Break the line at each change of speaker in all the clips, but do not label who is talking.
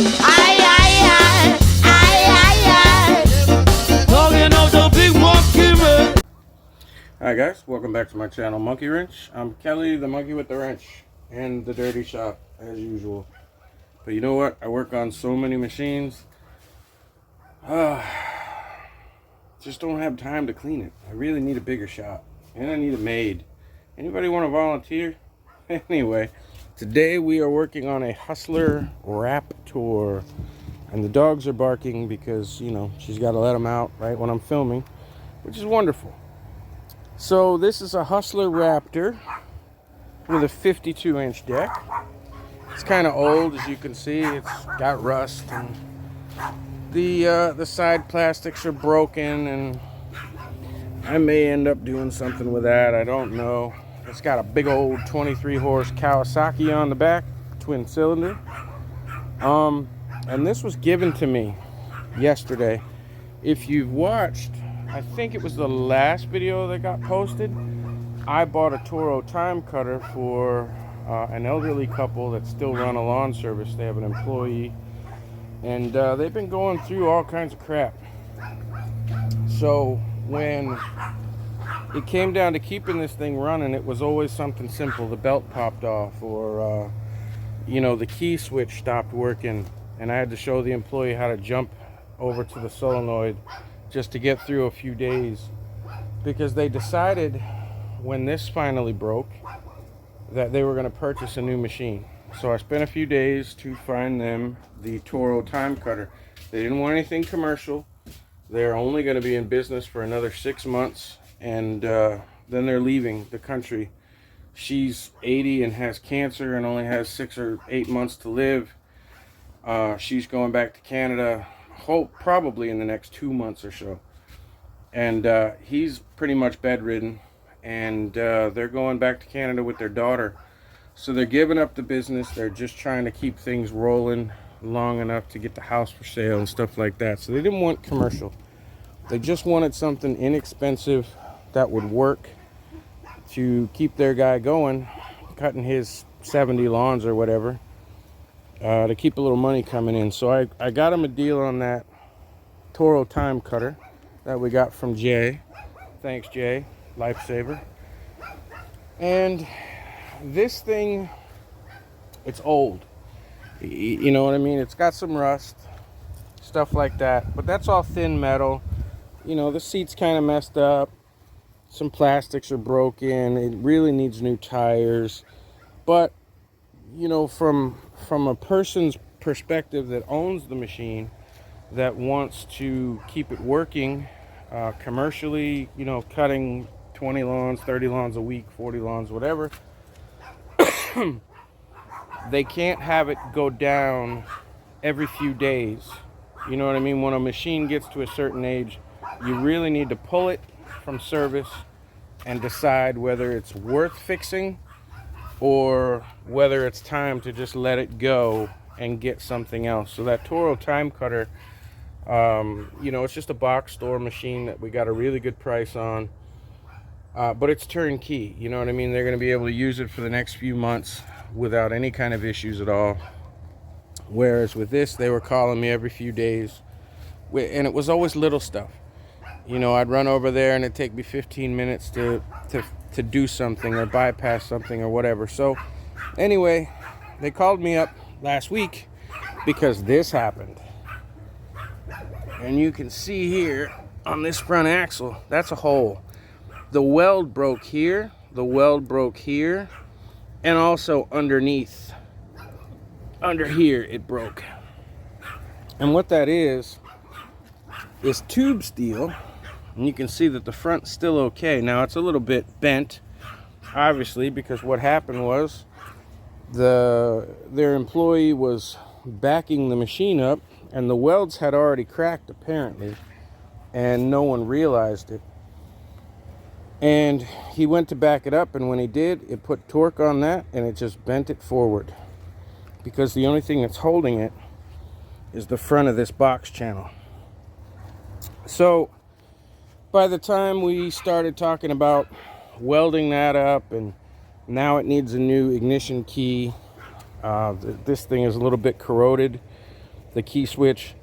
Hi guys, welcome back to my channel, Monkey Wrench. I'm Kelly, the monkey with the wrench, and the dirty shop as usual. But you know what? I work on so many machines. Just don't have time to clean it. I really need a bigger shop, and I need a maid. Anybody want to volunteer? Anyway, today we are working on a Hustler Raptor, and the dogs are barking because, you know, she's got to let them out right when I'm filming, which is wonderful. So this is a Hustler Raptor with a 52-inch deck. It's kind of old, as you can see. It's got rust, and the side plastics are broken, and I may end up doing something with that. I don't know. It's got a big old 23 horse Kawasaki on the back, twin cylinder. And this was given to me yesterday. If you've watched, I think it was the last video that got posted, I bought a Toro time cutter for an elderly couple that still run a lawn service. They have an employee, and they've been going through all kinds of crap. So when it came down to keeping this thing running, it was always something simple. The belt popped off, or you know, the key switch stopped working, and I had to show the employee how to jump over to the solonoid just to get through a few days, because they decided when this finally broke that they were going to purchase a new machine. So I spent a few days to find them the Toro time cutter. They didn't want anything commercial. They're only going to be in business for another 6 months, and then they're leaving the country. She's 80 and has cancer and only has 6 or 8 months to live. She's going back to Canada, probably in the next 2 months or so, and he's pretty much bedridden, and they're going back to Canada with their daughter. So they're giving up the business. They're just trying to keep things rolling long enough to get the house for sale and stuff like that. So they didn't want commercial. They just wanted something inexpensive that would work to keep their guy going, cutting his 70 lawns or whatever, to keep a little money coming in. So I got him a deal on that Toro time cutter that we got from Jay. Thanks, Jay, lifesaver. And this thing, it's old. You know what I mean? It's got some rust, stuff like that, but that's all thin metal. You know, the seat's kind of messed up. Some plastics are broken. It really needs new tires. But, you know, from a person's perspective that owns the machine, that wants to keep it working commercially, you know, cutting 20 lawns, 30 lawns a week, 40 lawns, whatever, they can't have it go down every few days. You know what I mean? When a machine gets to a certain age, you really need to pull it from service and decide whether it's worth fixing or whether it's time to just let it go and get something else. So that Toro time cutter, you know, it's just a box store machine that we got a really good price on, but it's turnkey. You know what I mean? They're going to be able to use it for the next few months without any kind of issues at all. Whereas with this, they were calling me every few days, and it was always little stuff. You know, I'd run over there and it'd take me 15 minutes to do something or bypass something or whatever. So anyway, they called me up last week because this happened. And you can see here on this front axle, that's a hole. The weld broke here, the weld broke here, and also underneath, under here, it broke. And what that is tube steel. And you can see that the front's still okay. Now it's a little bit bent, obviously, because what happened was their employee was backing the machine up, and the welds had already cracked apparently, and no one realized it. And he went to back it up, and when he did, it put torque on that, and it just bent it forward, because the only thing that's holding it is the front of this box channel. So by the time we started talking about welding that up, and now it needs a new ignition key, this thing is a little bit corroded. the key switch,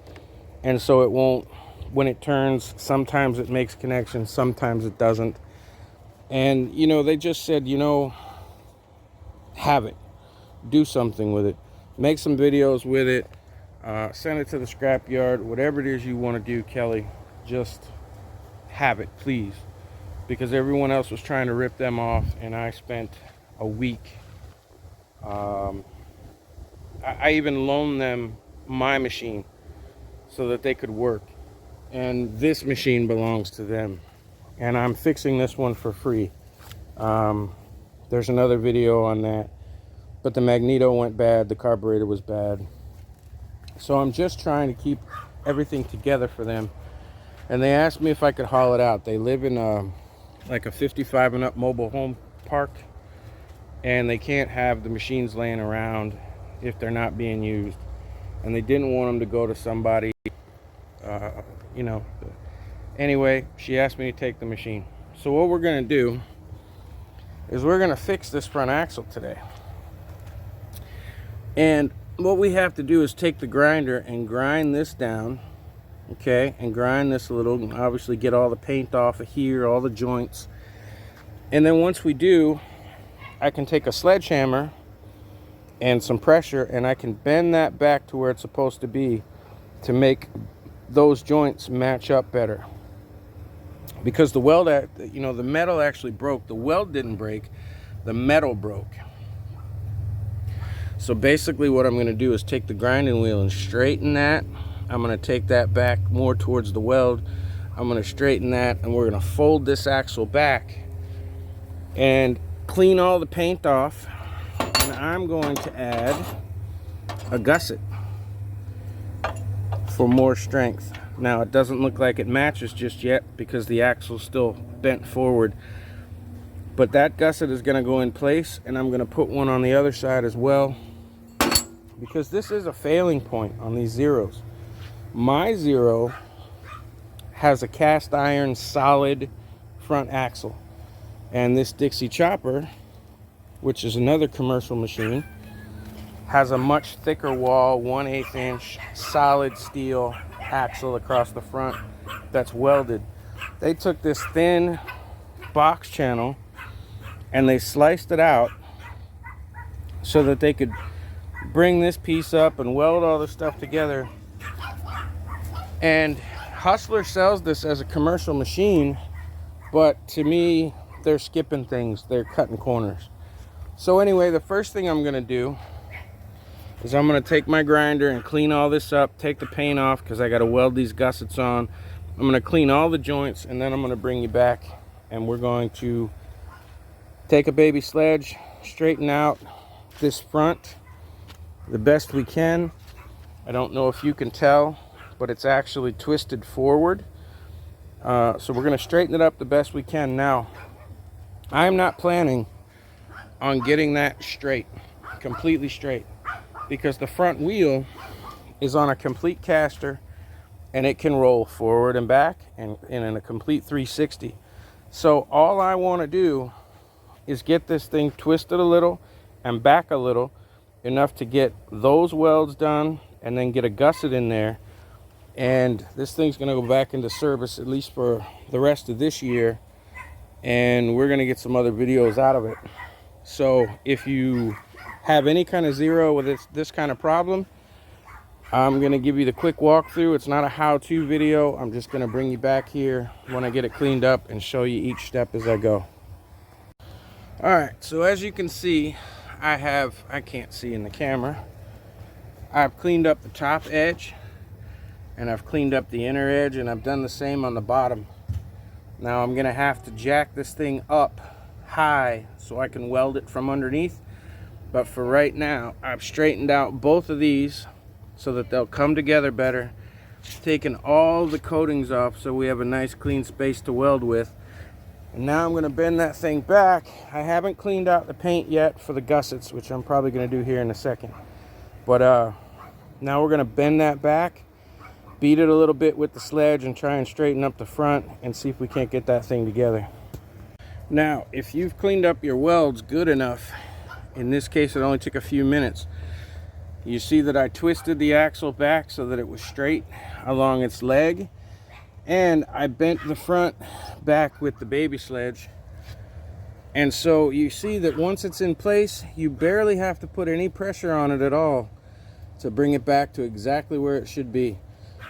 and so it won't, when it turns, sometimes it makes connections, sometimes it doesn't. And you know, they just said, you know, have it, do something with it, make some videos with it, send it to the scrapyard, whatever it is you want to do, Kelly. Just have it, please, because everyone else was trying to rip them off, and I spent a week. I even loaned them my machine so that they could work, and this machine belongs to them, and I'm fixing this one for free. There's another video on that, but the magneto went bad, the carburetor was bad, so I'm just trying to keep everything together for them. And they asked me if I could haul it out. They live in like a 55 and up mobile home park, and they can't have the machines laying around if they're not being used, and they didn't want them to go to somebody, you know. Anyway, she asked me to take the machine. So what we're going to do is we're going to fix this front axle today. And what we have to do is take the grinder and grind this down, okay, and grind this a little, and obviously get all the paint off of here, all the joints. And then once we do, I can take a sledgehammer and some pressure, and I can bend that back to where it's supposed to be to make those joints match up better. Because the weld, you know, the metal actually broke. The weld didn't break, the metal broke. So basically what I'm going to do is take the grinding wheel and straighten that. I'm going to take that back more towards the weld. I'm going to straighten that, and we're going to fold this axle back and clean all the paint off. And I'm going to add a gusset for more strength. Now, it doesn't look like it matches just yet because the axle's still bent forward, but that gusset is going to go in place, and I'm going to put one on the other side as well, because this is a failing point on these zeros. My zero has a cast iron solid front axle, and this Dixie chopper, which is another commercial machine, has a much thicker wall, 1/8 inch solid steel axle across the front that's welded. They took this thin box channel and they sliced it out so that they could bring this piece up and weld all this stuff together. And Hustler sells this as a commercial machine, but to me, they're skipping things, they're cutting corners. So anyway, the first thing I'm going to do is I'm going to take my grinder and clean all this up, take the paint off because I got to weld these gussets on. I'm going to clean all the joints, and then I'm going to bring you back, and we're going to take a baby sledge, straighten out this front the best we can. I don't know if you can tell, but it's actually twisted forward. So we're going to straighten it up the best we can. Now, I'm not planning on getting that straight, completely straight, because the front wheel is on a complete caster and it can roll forward and back and in a complete 360. So all I want to do is get this thing twisted a little and back a little, enough to get those welds done and then get a gusset in there, and this thing's going to go back into service at least for the rest of this year, and we're going to get some other videos out of it. So if you have any kind of zero with this kind of problem, I'm going to give you the quick walkthrough. It's not a how-to video. I'm just going to bring you back here when I get it cleaned up and show you each step as I go. Alright, so as you can see, I can't see in the camera, I've cleaned up the top edge and I've cleaned up the inner edge, and I've done the same on the bottom. Now I'm going to have to jack this thing up high so I can weld it from underneath, but for right now I've straightened out both of these so that they'll come together better, taken all the coatings off so we have a nice clean space to weld with. And now I'm going to bend that thing back. I haven't cleaned out the paint yet for the gussets, which I'm probably going to do here in a second, but now we're going to bend that back, beat it a little bit with the sledge, and try and straighten up the front and see if we can't get that thing together. Now, if you've cleaned up your welds good enough, in this case it only took a few minutes, You see that I twisted the axle back so that it was straight along its leg, and I bent the front back with the baby sledge. And so you see that once it's in place, you barely have to put any pressure on it at all to bring it back to exactly where it should be.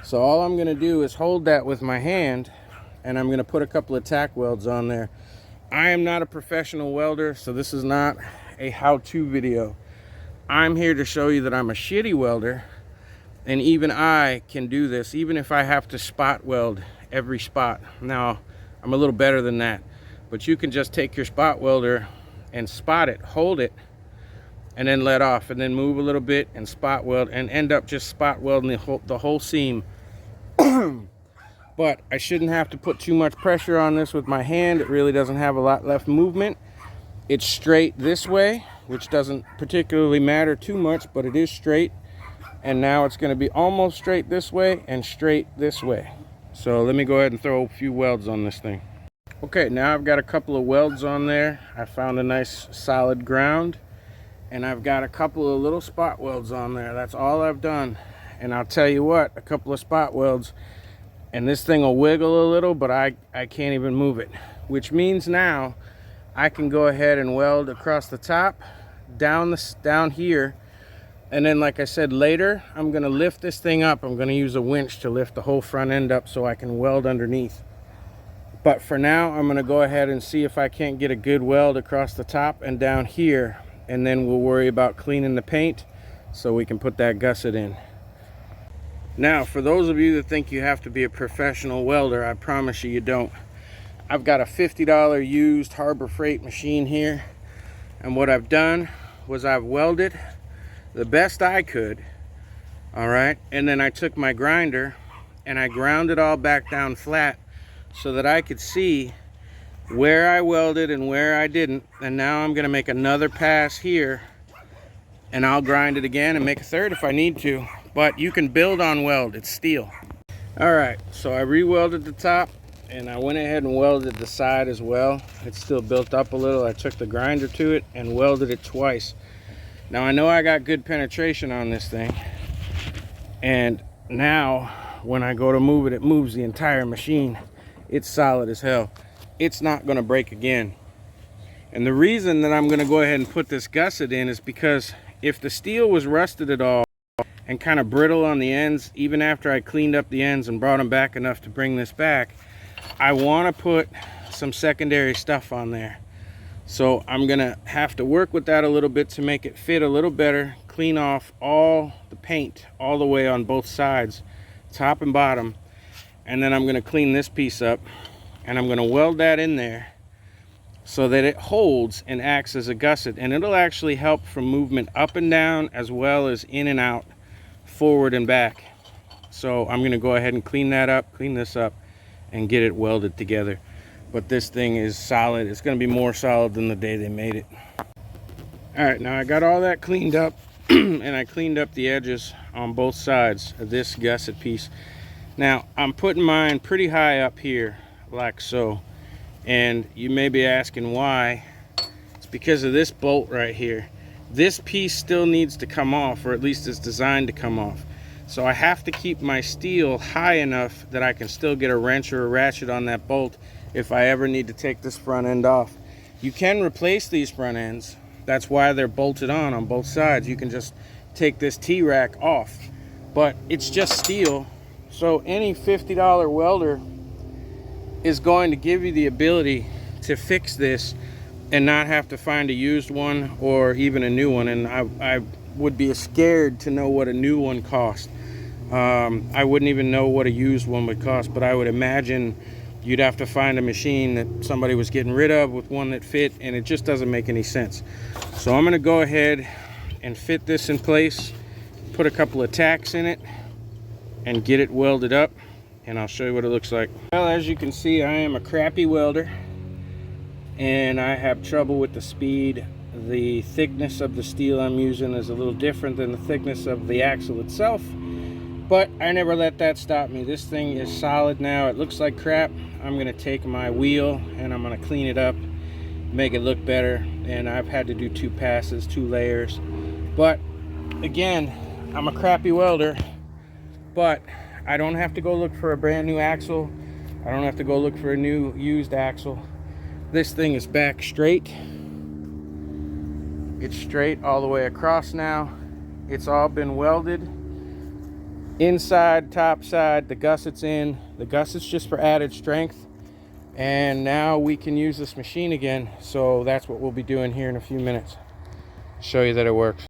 So all I'm going to do is hold that with my hand, and I'm going to put a couple of tack welds on there. I am not a professional welder, so this is not a how-to video. I'm here to show you that I'm a shitty welder, and even I can do this, even if I have to spot weld every spot. Now, I'm a little better than that, but you can just take your spot welder and spot it, hold it, and then let off, and then move a little bit and spot weld, and end up just spot welding the whole seam. But I shouldn't have to put too much pressure on this with my hand. It really doesn't have a lot left movement. It's straight this way, which doesn't particularly matter too much, but it is straight. And now it's going to be almost straight this way and straight this way. So let me go ahead and throw a few welds on this thing. Okay, now I've got a couple of welds on there. I found a nice solid ground, and I've got a couple of little spot welds on there. That's all I've done. And I'll tell you what, a couple of spot welds, and this thing will wiggle a little, but I can't even move it. Which means now I can go ahead and weld across the top, down here, and then, like I said, later I'm going to lift this thing up. I'm going to use a winch to lift the whole front end up so I can weld underneath. But for now, I'm going to go ahead and see if I can't get a good weld across the top and down here, and then we'll worry about cleaning the paint so we can put that gusset in. Now, for those of you that think you have to be a professional welder, I promise you, you don't. I've got a $50 used Harbor Freight machine here, and what I've done was I've welded the best I could, all right, and then I took my grinder and I ground it all back down flat so that I could see where I welded and where I didn't. And now I'm going to make another pass here, and I'll grind it again and make a third if I need to. But you can build on weld, it's steel. All right, so I re-welded the top, and I went ahead and welded the side as well. It's still built up a little. I took the grinder to it and welded it twice. Now I know I got good penetration on this thing, and now when I go to move it, it moves the entire machine. It's solid as hell. It's not going to break again. And the reason that I'm going to go ahead and put this gusset in is because if the steel was rusted at all and kind of brittle on the ends, even after I cleaned up the ends and brought them back enough to bring this back, I want to put some secondary stuff on there. So I'm going to have to work with that a little bit to make it fit a little better, clean off all the paint all the way on both sides, top and bottom, and then I'm going to clean this piece up, and I'm going to weld that in there so that it holds and acts as a gusset, and it'll actually help from movement up and down as well as in and out, forward and back. So I'm going to go ahead and clean that up, clean this up, and get it welded together. But this thing is solid. It's going to be more solid than the day they made it. All right, now I got all that cleaned up and I cleaned up the edges on both sides of this gusset piece. Now I'm putting mine pretty high up here like so, and you may be asking why. It's because of this bolt right here. This piece still needs to come off, or at least it's designed to come off. So I have to keep my steel high enough that I can still get a wrench or a ratchet on that bolt if I ever need to take this front end off. You can replace these front ends. That's why they're bolted on both sides. You can just take this T-rack off, but it's just steel. So any $50 welder is going to give you the ability to fix this and not have to find a used one or even a new one. And I would be scared to know what a new one costs. I wouldn't even know what a used one would cost, but I would imagine you'd have to find a machine that somebody was getting rid of with one that fit, and it just doesn't make any sense. So I'm going to go ahead and fit this in place, put a couple of tacks in it, and get it welded up, and I'll show you what it looks like. Well, as you can see, I am a crappy welder, and I have trouble with the speed. The thickness of the steel I'm using is a little different than the thickness of the axle itself, but I never let that stop me. This thing is solid now. It looks like crap. I'm going to take my wheel and I'm going to clean it up, make it look better, and I've had to do 2 passes, 2 layers. But again, I'm a crappy welder, but I don't have to go look for a brand new axle. I don't have to go look for a new used axle. This thing is back straight. It's straight all the way across now. It's all been welded. Inside, top side, the gussets in. The gussets just for added strength. And now we can use this machine again. So that's what we'll be doing here in a few minutes. Show you that it works.